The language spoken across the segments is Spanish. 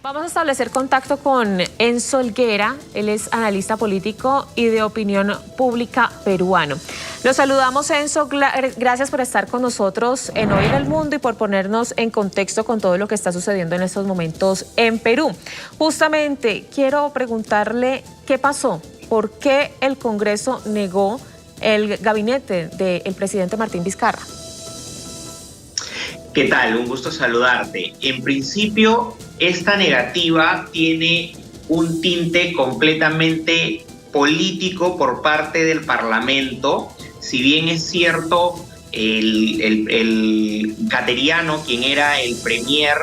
Vamos a establecer contacto con Enzo Helguera, él es analista político y de opinión pública peruano. Los saludamos, Enzo, gracias por estar con nosotros en Hoy en el Mundo y por ponernos en contexto con todo lo que está sucediendo en estos momentos en Perú. Justamente quiero preguntarle qué pasó, por qué el Congreso negó el gabinete del presidente Martín Vizcarra. ¿Qué tal? Un gusto saludarte. En principio, esta negativa tiene un tinte completamente político por parte del Parlamento. Si bien es cierto, el Cateriano, quien era el premier,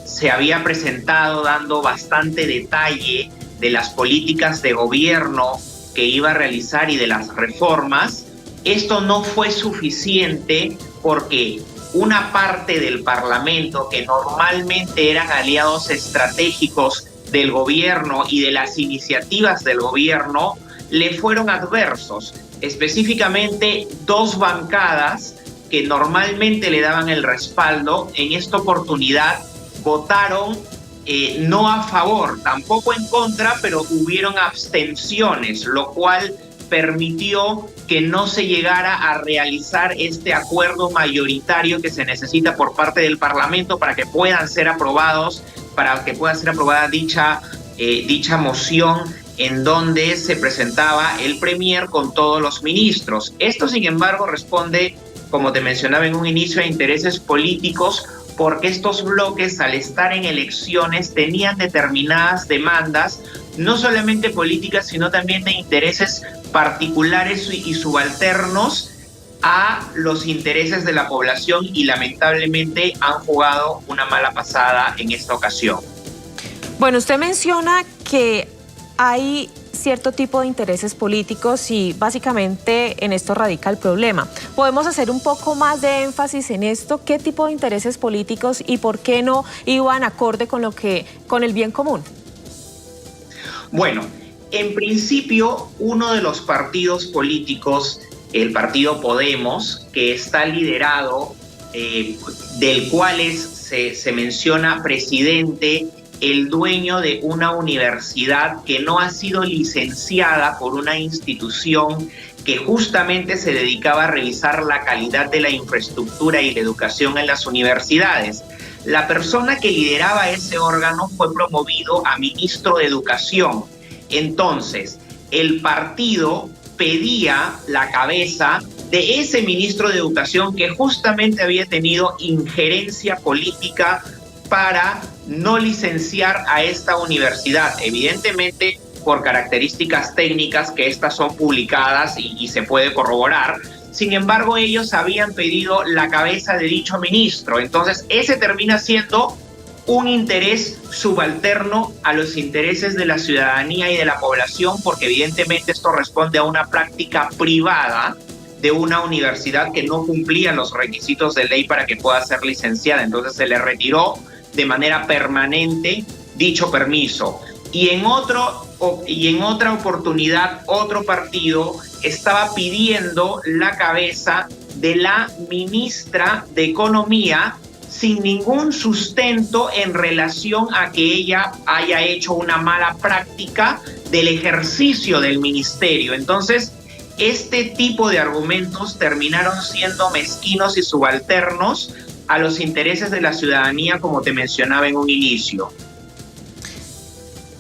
se había presentado dando bastante detalle de las políticas de gobierno que iba a realizar y de las reformas, esto no fue suficiente porque una parte del Parlamento, que normalmente eran aliados estratégicos del gobierno y de las iniciativas del gobierno, le fueron adversos. Específicamente, dos bancadas que normalmente le daban el respaldo, en esta oportunidad votaron no a favor, tampoco en contra, pero hubieron abstenciones, lo cual permitió que no se llegara a realizar este acuerdo mayoritario que se necesita por parte del Parlamento para que puedan ser aprobados, para que pueda ser aprobada dicha moción en donde se presentaba el premier con todos los ministros. Esto, sin embargo, responde, como te mencionaba en un inicio, a intereses políticos, porque estos bloques, al estar en elecciones, tenían determinadas demandas, no solamente políticas, sino también de intereses particulares y subalternos a los intereses de la población, y lamentablemente han jugado una mala pasada en esta ocasión. Bueno, usted menciona que hay cierto tipo de intereses políticos y básicamente en esto radica el problema. ¿Podemos hacer un poco más de énfasis en esto? ¿Qué tipo de intereses políticos y por qué no iban acorde con el bien común? Bueno, en principio, uno de los partidos políticos, el partido Podemos, que está liderado, del cual se menciona presidente, el dueño de una universidad que no ha sido licenciada por una institución que justamente se dedicaba a revisar la calidad de la infraestructura y la educación en las universidades. La persona que lideraba ese órgano fue promovido a ministro de Educación. Entonces, el partido pedía la cabeza de ese ministro de Educación que justamente había tenido injerencia política para no licenciar a esta universidad, evidentemente por características técnicas que estas son publicadas y se puede corroborar. Sin embargo, ellos habían pedido la cabeza de dicho ministro. Entonces, ese termina siendo un interés subalterno a los intereses de la ciudadanía y de la población, porque evidentemente esto responde a una práctica privada de una universidad que no cumplía los requisitos de ley para que pueda ser licenciada. Entonces se le retiró de manera permanente dicho permiso. Y en otra oportunidad, otro partido estaba pidiendo la cabeza de la ministra de Economía sin ningún sustento en relación a que ella haya hecho una mala práctica del ejercicio del ministerio. Entonces, este tipo de argumentos terminaron siendo mezquinos y subalternos a los intereses de la ciudadanía, como te mencionaba en un inicio.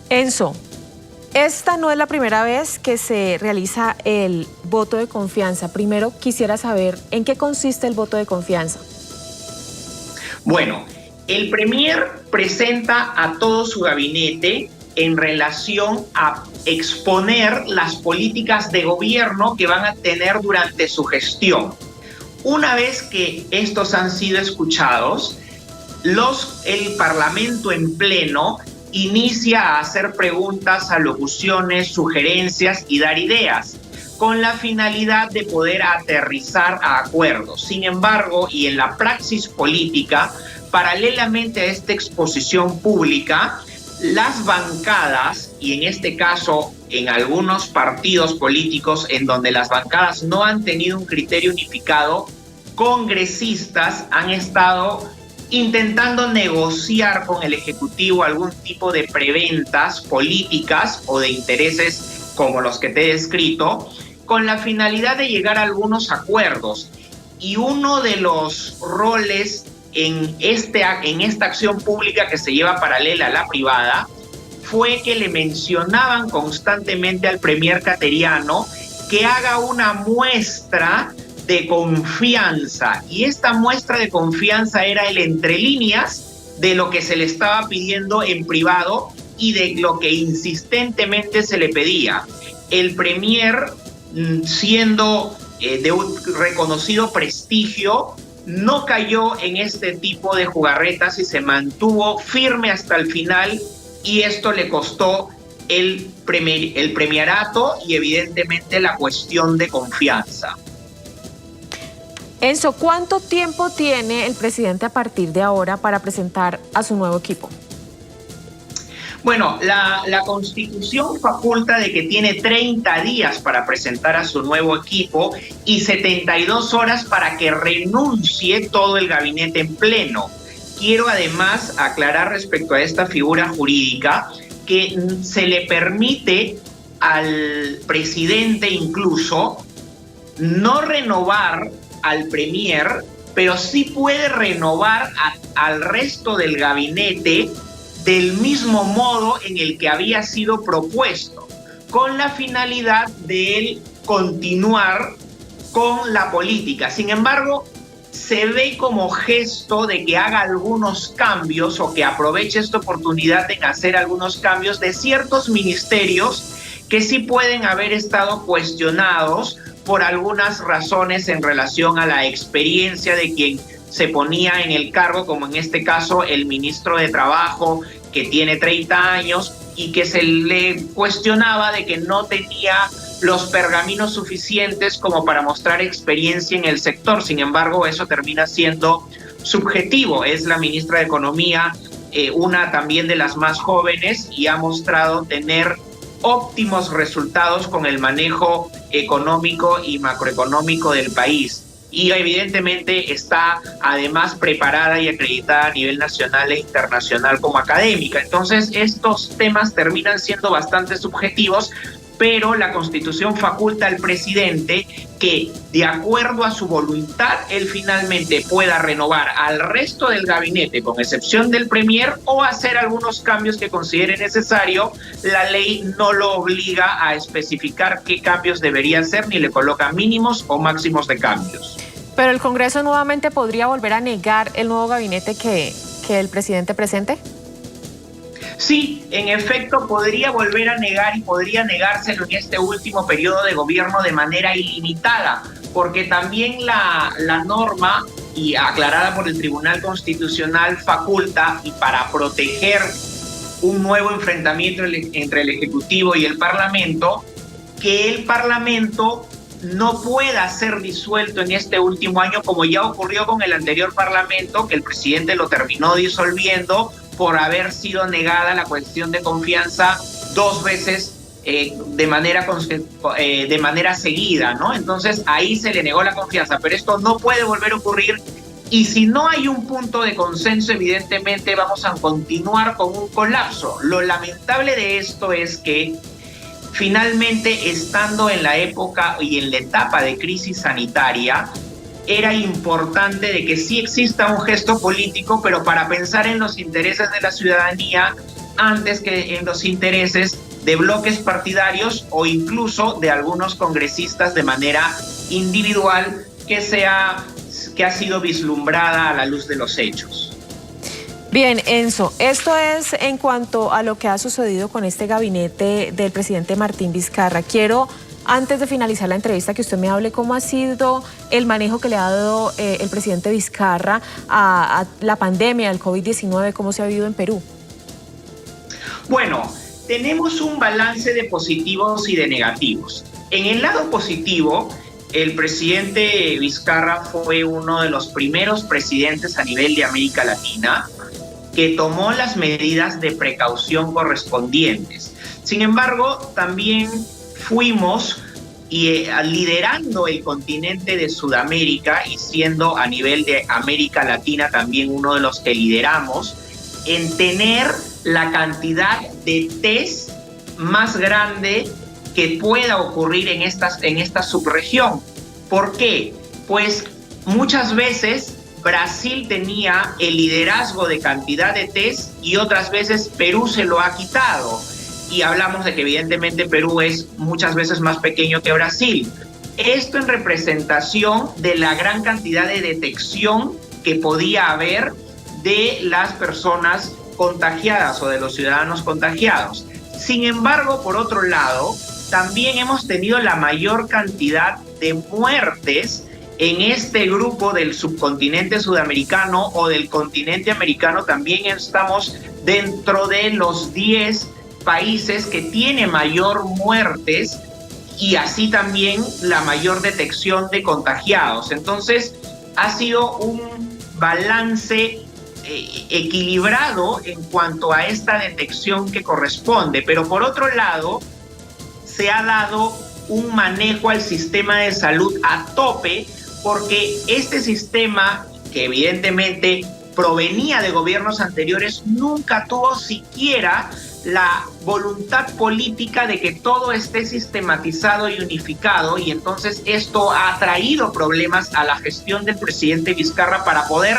Enzo, esta no es la primera vez que se realiza el voto de confianza. Primero quisiera saber en qué consiste el voto de confianza. Bueno, el premier presenta a todo su gabinete en relación a exponer las políticas de gobierno que van a tener durante su gestión. Una vez que estos han sido escuchados, el Parlamento en pleno inicia a hacer preguntas, alocuciones, sugerencias y dar ideas, con la finalidad de poder aterrizar a acuerdos. Sin embargo, y en la praxis política, paralelamente a esta exposición pública, las bancadas, y en este caso en algunos partidos políticos en donde las bancadas no han tenido un criterio unificado, congresistas han estado intentando negociar con el Ejecutivo algún tipo de preventas políticas o de intereses como los que te he descrito, con la finalidad de llegar a algunos acuerdos. Y uno de los roles en esta acción pública que se lleva paralela a la privada fue que le mencionaban constantemente al premier cateriano que haga una muestra de confianza, y esta muestra de confianza era el entre líneas de lo que se le estaba pidiendo en privado y de lo que insistentemente se le pedía. El premier, siendo de un reconocido prestigio, no cayó en este tipo de jugarretas y se mantuvo firme hasta el final, y esto le costó el premierato y evidentemente la cuestión de confianza. Enzo, ¿cuánto tiempo tiene el presidente a partir de ahora para presentar a su nuevo equipo? Bueno, la Constitución faculta de que tiene 30 días para presentar a su nuevo equipo y 72 horas para que renuncie todo el gabinete en pleno. Quiero además aclarar respecto a esta figura jurídica que se le permite al presidente incluso no renovar al premier, pero sí puede renovar al resto del gabinete del mismo modo en el que había sido propuesto, con la finalidad de él continuar con la política. Sin embargo, se ve como gesto de que haga algunos cambios o que aproveche esta oportunidad en hacer algunos cambios de ciertos ministerios que sí pueden haber estado cuestionados por algunas razones en relación a la experiencia de quien se ponía en el cargo, como en este caso el ministro de Trabajo, que tiene 30 años y que se le cuestionaba de que no tenía los pergaminos suficientes como para mostrar experiencia en el sector. Sin embargo, eso termina siendo subjetivo. Es la ministra de Economía, una también de las más jóvenes, y ha mostrado tener óptimos resultados con el manejo económico y macroeconómico del país. Y evidentemente está además preparada y acreditada a nivel nacional e internacional como académica. Entonces estos temas terminan siendo bastante subjetivos, pero la Constitución faculta al presidente que, de acuerdo a su voluntad, él finalmente pueda renovar al resto del gabinete, con excepción del premier, o hacer algunos cambios que considere necesario. La ley no lo obliga a especificar qué cambios debería hacer, ni le coloca mínimos o máximos de cambios. ¿Pero el Congreso nuevamente podría volver a negar el nuevo gabinete que el presidente presente? Sí, en efecto, podría volver a negar, y podría negárselo en este último periodo de gobierno de manera ilimitada, porque también la norma, y aclarada por el Tribunal Constitucional, faculta, y para proteger un nuevo enfrentamiento entre el Ejecutivo y el Parlamento, que el Parlamento no pueda ser disuelto en este último año, como ya ocurrió con el anterior Parlamento, que el presidente lo terminó disolviendo por haber sido negada la cuestión de confianza 2 veces de manera seguida, ¿no? Entonces ahí se le negó la confianza, pero esto no puede volver a ocurrir, y si no hay un punto de consenso, evidentemente vamos a continuar con un colapso. Lo lamentable de esto es que finalmente, estando en la época y en la etapa de crisis sanitaria, era importante de que sí exista un gesto político, pero para pensar en los intereses de la ciudadanía antes que en los intereses de bloques partidarios o incluso de algunos congresistas de manera individual que ha sido vislumbrada a la luz de los hechos. Bien, Enzo, esto es en cuanto a lo que ha sucedido con este gabinete del presidente Martín Vizcarra. Quiero, antes de finalizar la entrevista, que usted me hable cómo ha sido el manejo que le ha dado el presidente Vizcarra a la pandemia del COVID-19, cómo se ha vivido en Perú. Bueno, tenemos un balance de positivos y de negativos. En el lado positivo, el presidente Vizcarra fue uno de los primeros presidentes a nivel de América Latina que tomó las medidas de precaución correspondientes. Sin embargo, también fuimos y liderando el continente de Sudamérica y siendo a nivel de América Latina también uno de los que lideramos en tener la cantidad de test más grande que pueda ocurrir en esta subregión. ¿Por qué? Pues muchas veces Brasil tenía el liderazgo de cantidad de test y otras veces Perú se lo ha quitado. Y hablamos de que evidentemente Perú es muchas veces más pequeño que Brasil. Esto en representación de la gran cantidad de detección que podía haber de las personas contagiadas o de los ciudadanos contagiados. Sin embargo, por otro lado, también hemos tenido la mayor cantidad de muertes en este grupo del subcontinente sudamericano o del continente americano. También estamos dentro de los 10 países que tiene mayor muertes y así también la mayor detección de contagiados. Entonces, ha sido un balance equilibrado en cuanto a esta detección que corresponde, pero por otro lado, se ha dado un manejo al sistema de salud a tope, porque este sistema, que evidentemente provenía de gobiernos anteriores, nunca tuvo siquiera la voluntad política de que todo esté sistematizado y unificado, y entonces esto ha traído problemas a la gestión del presidente Vizcarra para poder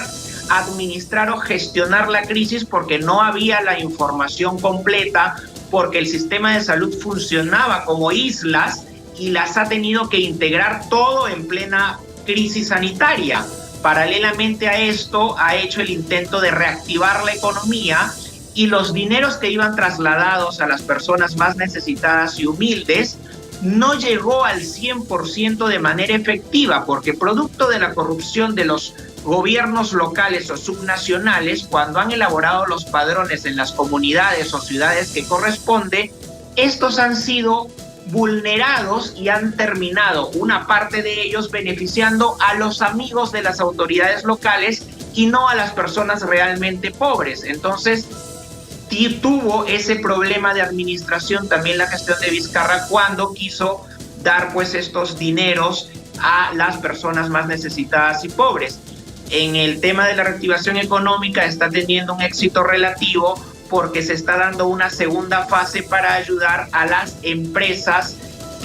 administrar o gestionar la crisis, porque no había la información completa, porque el sistema de salud funcionaba como islas y las ha tenido que integrar todo en plena crisis sanitaria. Paralelamente a esto, ha hecho el intento de reactivar la economía y los dineros que iban trasladados a las personas más necesitadas y humildes no llegó al 100% de manera efectiva, porque producto de la corrupción de los gobiernos locales o subnacionales, cuando han elaborado los padrones en las comunidades o ciudades que corresponde, estos han sido vulnerados y han terminado, una parte de ellos, beneficiando a los amigos de las autoridades locales y no a las personas realmente pobres. Entonces, tuvo ese problema de administración también la gestión de Vizcarra cuando quiso dar pues estos dineros a las personas más necesitadas y pobres. En el tema de la reactivación económica está teniendo un éxito relativo porque se está dando una segunda fase para ayudar a las empresas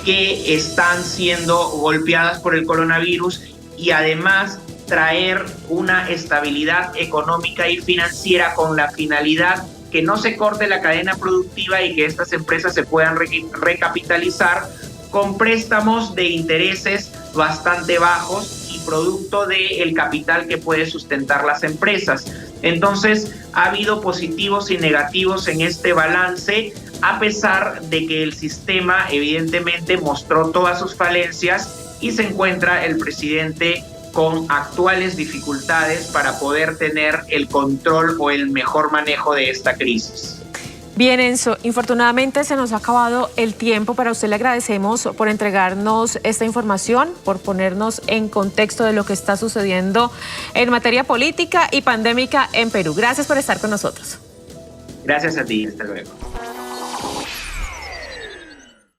que están siendo golpeadas por el coronavirus y además traer una estabilidad económica y financiera con la finalidad que no se corte la cadena productiva y que estas empresas se puedan recapitalizar con préstamos de intereses bastante bajos y producto del capital que puede sustentar las empresas. Entonces, ha habido positivos y negativos en este balance, a pesar de que el sistema evidentemente mostró todas sus falencias y se encuentra el presidente con actuales dificultades para poder tener el control o el mejor manejo de esta crisis. Bien, Enzo, infortunadamente se nos ha acabado el tiempo. Para usted le agradecemos por entregarnos esta información, por ponernos en contexto de lo que está sucediendo en materia política y pandémica en Perú. Gracias por estar con nosotros. Gracias a ti, hasta luego.